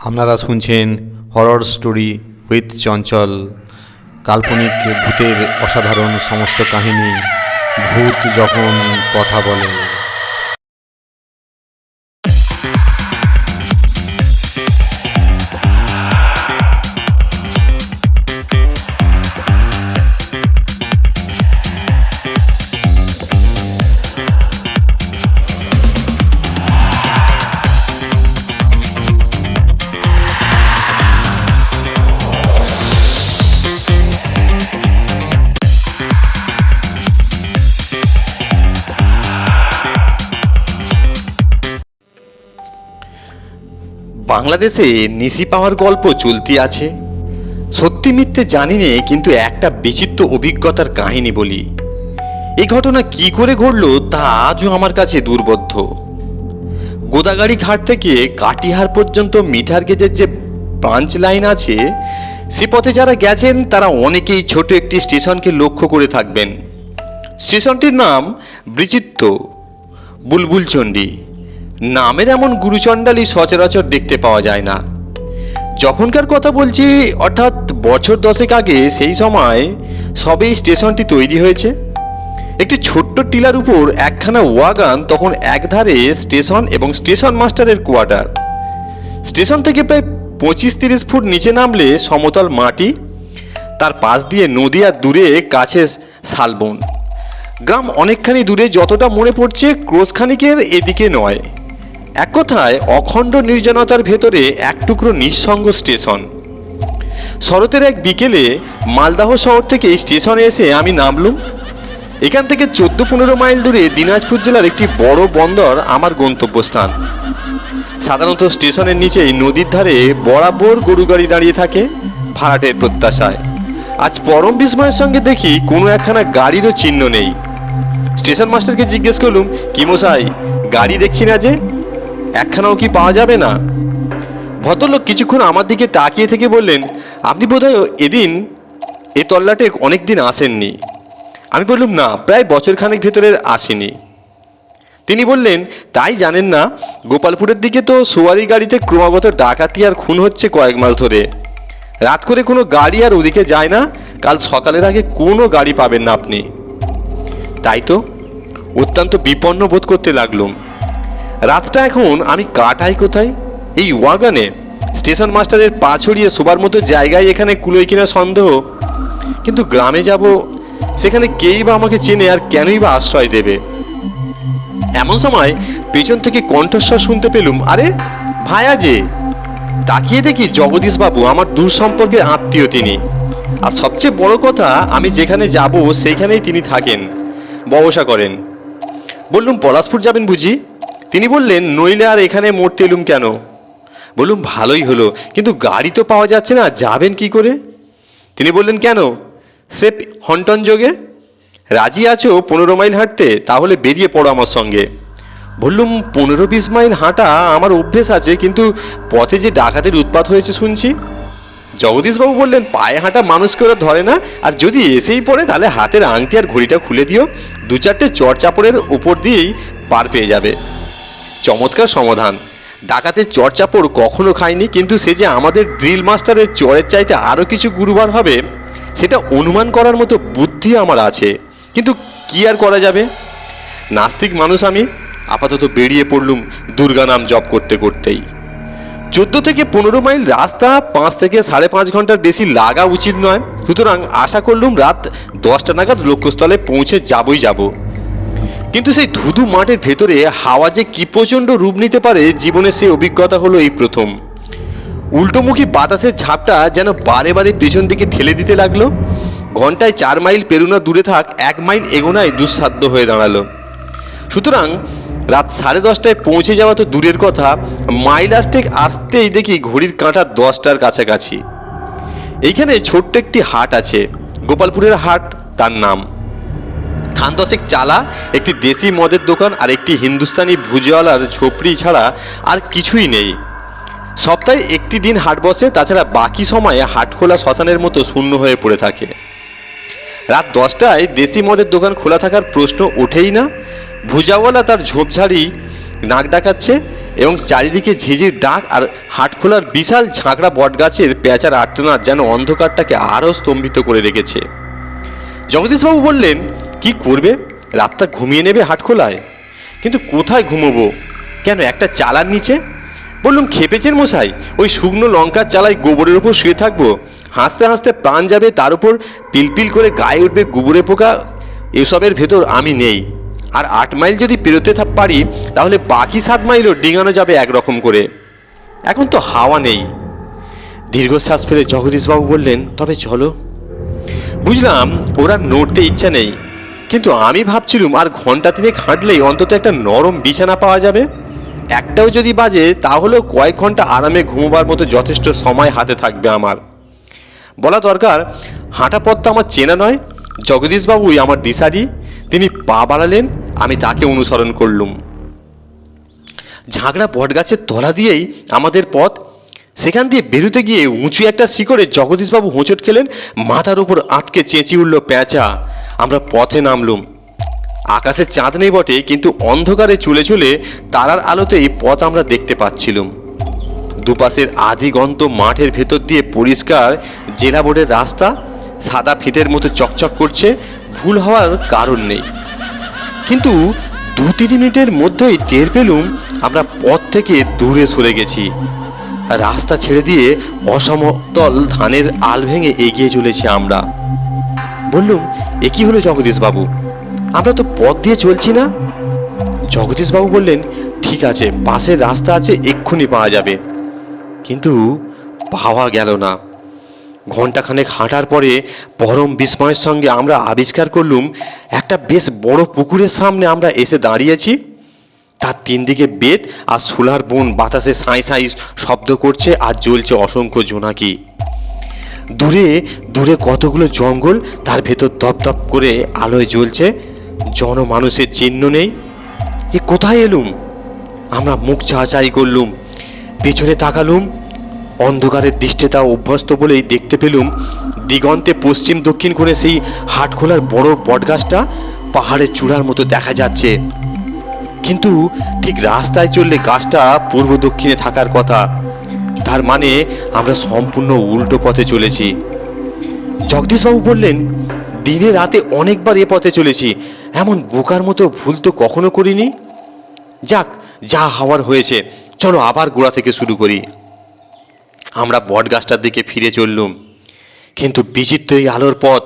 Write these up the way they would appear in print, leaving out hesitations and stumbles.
আপনারা শুনছেন horror story with চঞ্চল। কাল্পনিক ভূতের অসাধারণ সমস্ত কাহিনী। ভূত যখন কথা বলে। বাংলাদেশে নিশি পাওয়ার গল্প চলতি আছে। সত্যি মিথ্যে জানি নে, কিন্তু একটা বিচিত্র অভিজ্ঞতার কাহিনী বলি। এই ঘটনা কি করে ঘটলো তা আজও আমার কাছে দুর্বোধ্য। গোদাগাড়ি ঘাট থেকে কাটিহার পর্যন্ত মিটার গেজের যে ব্রাঞ্চ লাইন আছে, সে পথে যারা গেছেন তারা অনেকেই ছোট একটি স্টেশনকে লক্ষ্য করে থাকবেন। স্টেশনটির নাম বিচিত্র বুলবুলচণ্ডী। নামের এমন গুরুচণ্ডালী সচরাচর দেখতে পাওয়া যায় না। যখনকার কথা বলছি, অর্থাৎ বছর 10 আগে, সেই সময় সবেই স্টেশনটি তৈরি হয়েছে। একটি ছোট্ট টিলার উপর একখানা ওয়াগান, তখন একধারে স্টেশন এবং স্টেশন মাস্টারের কোয়ার্টার। স্টেশন থেকে প্রায় 25-30 ফুট নিচে নামলে সমতল মাটি, তার পাশ দিয়ে নদী, আর দূরে কাছে শালবন। গ্রাম অনেকখানি দূরে, যতটা মনে পড়ছে ক্রোশখানিকের এদিকে নয়। এক কথায় অখণ্ড নির্জনতার ভেতরে এক টুকরো নিঃসঙ্গ স্টেশন। শরতের এক বিকেলে মালদাহ শহর থেকে স্টেশনে এসে আমি নামলুম। এখান থেকে 14-15 মাইল দূরে দিনাজপুর জেলার একটি বড় বন্দর আমার গন্তব্যস্থান। সাধারণত স্টেশনের নিচেই নদীর ধারে বরাবর গরু গাড়ি দাঁড়িয়ে থাকে ভাড়াটের প্রত্যাশায়। আজ পরম বিস্ময়ের সঙ্গে দেখি কোনো একখানা গাড়িরও চিহ্ন নেই। স্টেশন মাস্টারকে জিজ্ঞেস করলুম, কি মশাই, গাড়ি দেখছি না যে, একখানাও কি পাওয়া যাবে না? ভদ্রলোক কিছুক্ষণ আমার দিকে তাকিয়ে থেকে বললেন, আপনি বোধহয় এদিন এ তল্লাটে অনেক দিন আসেননি। আমি বললাম, না, প্রায় বছরখানেক ভেতরের আসেনি। তিনি বললেন, তাই জানেন না, গোপালপুরের দিকে তো সওয়ারি গাড়িতে ক্রমাগত ডাকাতি আর খুন হচ্ছে কয়েক মাস ধরে। রাত করে কোনো গাড়ি আর ওদিকে যায় না। কাল সকালের আগে কোনো গাড়ি পাবেন না আপনি। তাই তো, অত্যন্ত বিপন্ন বোধ করতে লাগলুম। রাতটা এখন আমি কাটাই কোথায়? এই ওয়াগানে? স্টেশন মাস্টারের পা ছড়িয়ে শোবার মতো জায়গায় এখানে কুলোই কিনা সন্দেহ। কিন্তু গ্রামে যাব, সেখানে কেই বা আমাকে চেনে, আর কেনই বা আশ্রয় দেবে? এমন সময় পেছন থেকে কণ্ঠস্বর শুনতে পেলুম, আরে ভায়া যে! তাকিয়ে দেখি জগদীশবাবু, আমার দূর সম্পর্কের আত্মীয় তিনি। আর সবচেয়ে বড় কথা, আমি যেখানে যাব সেইখানেই তিনি থাকেন, ব্যবসা করেন। বললুম, পলাশপুর যাবেন বুঝি? তিনি বললেন, নইলে আর এখানে মরতে এলুম কেন? বললুম, ভালোই হলো, কিন্তু গাড়ি তো পাওয়া যাচ্ছে না, যাবেন কি করে? তিনি বললেন, কেন, স্রেফ হন্টন যোগে? রাজি আছো 15 মাইল হাঁটতে? তাহলে বেরিয়ে পড়ো আমার সঙ্গে। বললুম, 15-20 মাইল হাঁটা আমার অভ্যেস আছে, কিন্তু পথে যে ডাকাতের উৎপাত হয়েছে শুনছি। জগদীশবাবু বললেন, পায়ে হাঁটা মানুষকে ওরা ধরে না, আর যদি এসেই পড়ে তাহলে হাতের আংটি আর ঘড়িটা খুলে দিও, 2-4টে চড় চাপড়ের উপর দিয়েই পার পেয়ে যাবে। চমৎকার সমাধান। ডাকাতের চড় চাপড় কখনো খায়নি, কিন্তু সে যে আমাদের ড্রিল মাস্টারের চড়ের চাইতে আরও কিছু গুরুবার হবে, সেটা অনুমান করার মতো বুদ্ধি আমার আছে। কিন্তু কি আর করা যাবে? নাস্তিক মানুষ আমি। আপাতত বেরিয়ে পড়লুম দুর্গা নাম জপ করতে করতেই। 14 থেকে 15 মাইল রাস্তা, 5 থেকে 5.5 ঘন্টার বেশি লাগা উচিত নয়। সুতরাং আশা করলুম রাত 10টা নাগাদ লক্ষ্যস্থলে পৌঁছে যাবই যাব। কিন্তু সেই ধুধু মাঠের ভেতরে হাওয়া যে কি প্রচণ্ড রূপ নিতে পারে, জীবনে সে অভিজ্ঞতা হলো এই প্রথম। উল্টোমুখী বাতাসের ঝাপটা যেন বারে বারে পেছন দিকে ঠেলে দিতে লাগলো। ঘন্টায় 4 মাইল পেরোনা দূরে থাক, 1 মাইল এগোনায় দুঃসাধ্য হয়ে দাঁড়ালো। সুতরাং রাত 10:30টায় পৌঁছে যাওয়া তো দূরের কথা, মাইল আসতেই দেখি ঘড়ির কাঁটা 10টার কাছাকাছি। এইখানে ছোট্ট একটি হাট আছে, গোপালপুরের হাট তার নাম। খান 10 চালা, একটি দেশি মদের দোকান আর একটি হিন্দুস্তানি ভুজিওয়ালার ঝোপড়ি ছাড়া আর কিছুই নেই। সপ্তাহে একটি দিন হাট বসে, তাছাড়া বাকি সময়ে হাট খোলা শ্মশানের মতো শূন্য হয়ে পড়ে থাকে। রাত 10টায় দেশি মদের দোকান খোলা থাকার প্রশ্ন ওঠেই না। ভুজাওয়ালা তার ঝোপঝাড়ি নাক ডাকাচ্ছে এবং চারিদিকে ঝিঝির ডাক আর হাটখোলার বিশাল ঝাঁকড়া বটগাছের পেঁচার আর্তনাদ যেন অন্ধকারটাকে আরও স্তম্ভিত করে রেখেছে। জগদীশবাবু বললেন, কি করবে, রাতটা ঘুমিয়ে নেবে হাটখোলায়। কিন্তু কোথায় ঘুমোবো? কেন, একটা চালার নিচে? বললুম, খেপেছেন মশাই, ওই শুকনো লঙ্কার চালায় গোবরের ওপর শুয়ে থাকবো? হাসতে হাসতে প্রাণ যাবে, তার উপর পিলপিল করে গায়ে উঠবে গোবরে পোকা। এসবের ভেতর আমি নেই। আর 8 মাইল যদি পেরোতে পারি তাহলে বাকি 7 মাইলও ডিঙানো যাবে একরকম করে। এখন তো হাওয়া নেই। দীর্ঘশ্বাস ফেলে জগদীশবাবু বললেন, তবে চলো। বুঝলাম ওরা নড়তে ইচ্ছা নেই, কিন্তু আমি ভাবছিলুম আর ঘন্টা 3 হাঁটলেই অন্তত একটা নরম বিছানা পাওয়া যাবে। একটাও যদি বাজে তাহলেও কয়েক ঘন্টা আরামে ঘুমোবার মতো যথেষ্ট সময় হাতে থাকবে আমার। বলা দরকার, হাঁটা পথটা আমার চেনা নয়, জগদীশবাবুই আমার দিশারি। তিনি পা বাড়ালেন, আমি তাকে অনুসরণ করলুম। ঝাঁকড়া বটগাছের তলা দিয়েই আমাদের পথ। সেখান দিয়ে বেরোতে গিয়ে উঁচু একটা শিকড়ে জগদীশবাবু হোঁচট খেলেন, মাথার উপর আটকে চেঁচিয়ে উঠল পেঁচা। আমরা পথে নামলুম। আকাশে চাঁদ নেই বটে, কিন্তু অন্ধকারে চলে চলে তারার আলোতেই পথ আমরা দেখতে পাচ্ছিলুম। দুপাশের আদিগন্ত মাঠের ভেতর দিয়ে পরিষ্কার জেলা বোর্ডের রাস্তা, সাদা ফিতের মতো চকচক করছে, ভুল হওয়ার কারণ নেই। কিন্তু 2-3 মিনিটের মধ্যেই টের পেলুম আমরা পথ থেকে দূরে সরে গেছি। রাস্তা ছেড়ে দিয়ে অসমতল ধানের আল ভেঙে এগিয়ে চলেছি আমরা। বললুম, এ কি হলো জগদীশবাবু, আমরা তো পথ দিয়ে চলছি না। জগদীশবাবু বললেন, ঠিক আছে, পাশের রাস্তা আছে, এক্ষুনি পাওয়া যাবে। কিন্তু পাওয়া গেল না। ঘণ্টাখানেক হাঁটার পরে পরম বিস্ময়ের সঙ্গে আমরা আবিষ্কার করলুম একটা বেশ বড় পুকুরের সামনে আমরা এসে দাঁড়িয়েছি। তার 3 দিকে বেত আর সোলার বন বাতাসে সাঁই সাঁই শব্দ করছে, আর জ্বলছে অসংখ্য জোনাকি। দূরে দূরে কতগুলো জঙ্গল, তার ভেতর দপদপ করে আলোয় জ্বলছে, জনমানুষের চিহ্ন নেই। এ কোথায় এলুম? আমরা মুখ চাচাই করলুম, পেছনে তাকালুম। অন্ধকারের দৃষ্টিটা অভ্যস্ত বলেই দেখতে পেলুম দিগন্তে পশ্চিম দক্ষিণ করে সেই হাটখোলার বড় বটগাছটা পাহাড়ের চূড়ার মতো দেখা যাচ্ছে। কিন্তু ঠিক রাস্তায় চললে গাছটা পূর্ব দক্ষিণে থাকার কথা। তার মানে আমরা সম্পূর্ণ উল্টো পথে চলেছি। জগদীশবাবু বললেন, দিনে রাতে অনেকবার এ পথে চলেছি, এমন বোকার মতো ভুল তো কখনো করিনি। যাক, যা হওয়ার হয়েছে, চলো আবার গোড়া থেকে শুরু করি। আমরা বটগাছটার দিকে ফিরে চললুম। কিন্তু বিচিত্র এই আলোর পথ,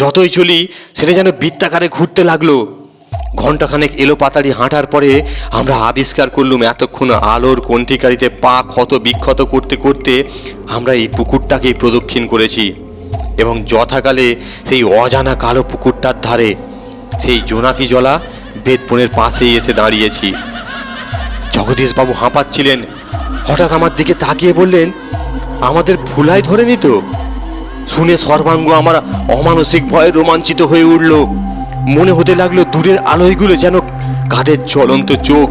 যতই চলি সেটা যেন বৃত্তাকারে ঘুরতে লাগলো। ঘণ্টাখানেক এলোপাতাড়ি হাঁটার পরে আমরা আবিষ্কার করলুম এতক্ষণ আলোর কণ্ঠিকারিতে পা ক্ষত বিক্ষত করতে করতে আমরা এই পুকুরটাকেই প্রদক্ষিণ করেছি, এবং যথাকালে সেই অজানা কালো পুকুরটার ধারে সেই জোনাকি জলা বেদবনের পাশেই এসে দাঁড়িয়েছি। জগদীশবাবু হাঁপাচ্ছিলেন। হঠাৎ আমার দিকে তাকিয়ে বললেন, আমাদের ভুলাই ধরে নিত। শুনে সর্বাঙ্গ আমার অমানসিক ভয়ে রোমাঞ্চিত হয়ে উঠল। মনে হতে লাগলো দূরের আলোয়গুলো যেন কাদের জ্বলন্ত চোখ,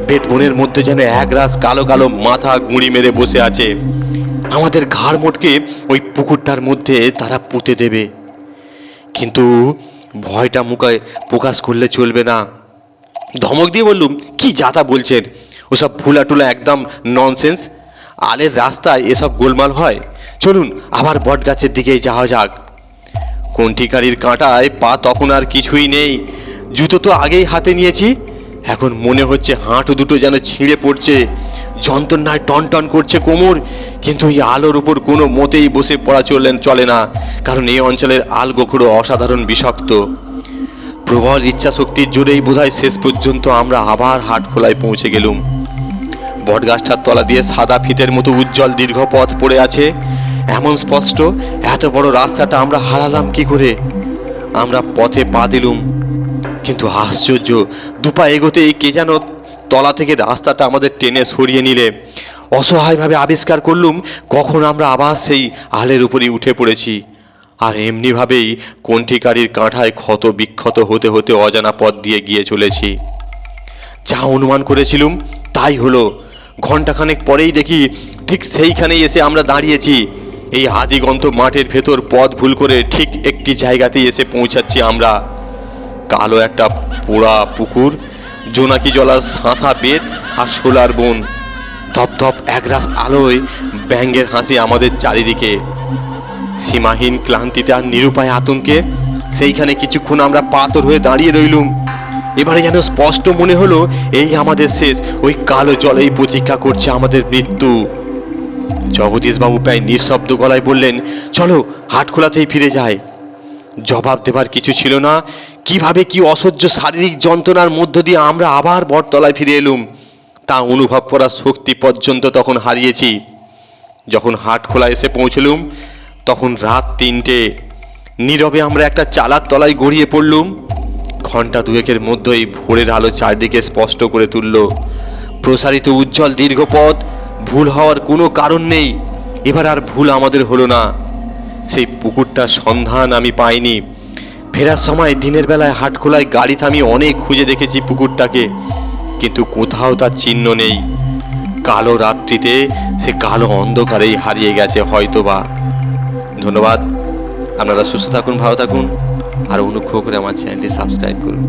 বেদবনের মধ্যে যেন একরাশ কালো কালো মাথা গুঁড়ি মেরে বসে আছে। আমাদের ঘাড় মোটকে ওই পুকুরটার মধ্যে তারা পুঁতে দেবে। কিন্তু ভয়টা মুখে প্রকাশ করলে চলবে না। ধমক দিয়ে বললুম, কি যাতা বলছেন, ওসব ভুলাটুলা একদম ননসেন্স। আলের রাস্তায় এসব গোলমাল হয়, চলুন আবার বটগাছের দিকেই যাওয়া যাক। কণ্ঠিকারির কাঁটায় পা তখন আর কিছুই নেই, জুতো তো আগেই হাতে নিয়েছি। এখন মনে হচ্ছে হাঁটু দুটো যেন ছিঁড়ে পড়ছে, যন্ত্রণায় টনটন করছে কোমর। কিন্তু এই আলোর উপর কোনো মতেই বসে পড়া চলে না, কারণ এই অঞ্চলের আল গোখরো অসাধারণ বিষাক্ত। প্রবল ইচ্ছা শক্তির জোরেই বোধহয় শেষ পর্যন্ত আমরা আবার হাটখোলায় পৌঁছে গেলুম। বটগাছটার তলা দিয়ে সাদা ফিতের মতো উজ্জ্বল দীর্ঘ পথ পড়ে আছে, এমন স্পষ্ট। এত বড় রাস্তাটা আমরা হারালাম কি করে? আমরা পথে পা দিলুম, কিন্তু আশ্চর্য, দুপা এগোতেই কে যেন তলা থেকে রাস্তাটা আমাদের টেনে সরিয়ে নিলে। অসহায়ভাবে আবিষ্কার করলুম কখন আমরা আবার সেই আলের উপরই উঠে পড়েছি। আর এমনিভাবেই কণ্ঠিকারির কাঁঠায় ক্ষত বিক্ষত হতে হতে অজানা পথ দিয়ে গিয়ে চলেছি। যা অনুমান করেছিলুম তাই হলো। ঘণ্টাখানেক পরেই দেখি ঠিক সেইখানেই এসে আমরা দাঁড়িয়েছি। এই আদিগন্ত মাঠের ভেতর পথ ভুল করে ঠিক একটি জায়গাতেই এসে পৌঁছাচ্ছি আমরা। কালো একটা পোড়া পুকুর, জোনাকি জলার শাঁসা বেত ঘাসখোলার বন, ধপধপ একরাশ আলোয় ব্যাঙের হাসি আমাদের চারিদিকে। সীমাহীন ক্লান্তিতে আর নিরুপায় আতঙ্কে সেইখানে কিছুক্ষণ আমরা পাথর হয়ে দাঁড়িয়ে রইলুম। এবারে যেন স্পষ্ট মনে হলো এই আমাদের শেষ, ওই কালো জলেই প্রতীক্ষা করছে আমাদের মৃত্যু। জগদীশবাবু প্রায় নিঃশব্দ গলায় বললেন, চলো হাটখোলাতেই ফিরে যায়। জবাব দেবার কিছু ছিল না। কিভাবে কি অসহ্য শারীরিক যন্ত্রণার মধ্য দিয়ে আমরা আবার বটতলায় ফিরে এলুম তা অনুভব করার শক্তি পর্যন্ত তখন হারিয়েছি। যখন হাটখোলা এসে পৌঁছলুম তখন রাত 3টে। নীরবে আমরা একটা চালার তলায় গড়িয়ে পড়লুম। ঘন্টা দুয়েকের মধ্যেই ভোরের আলো চারদিকে স্পষ্ট করে তুলল। প্রসারিত উজ্জ্বল দীর্ঘ পথ, ভুল হওয়ার কোনো কারণ নেই। এবার আর ভুল আমাদের হলো না। সেই পুকুরটার সন্ধান আমি পাইনি। ফেরার সময় দিনের বেলায় হাটখোলায় গাড়ি থামিয়ে অনেক খুঁজে দেখেছি পুকুরটাকে, কিন্তু কোথাও তার চিহ্ন নেই। কালো রাত্রিতে সে কালো অন্ধকারেই হারিয়ে গেছে হয়তোবা। ধন্যবাদ। আপনারা সুস্থ থাকুন, ভালো থাকুন, আর অনুগ্রহ করে আমার চ্যানেলটি সাবস্ক্রাইব করুন।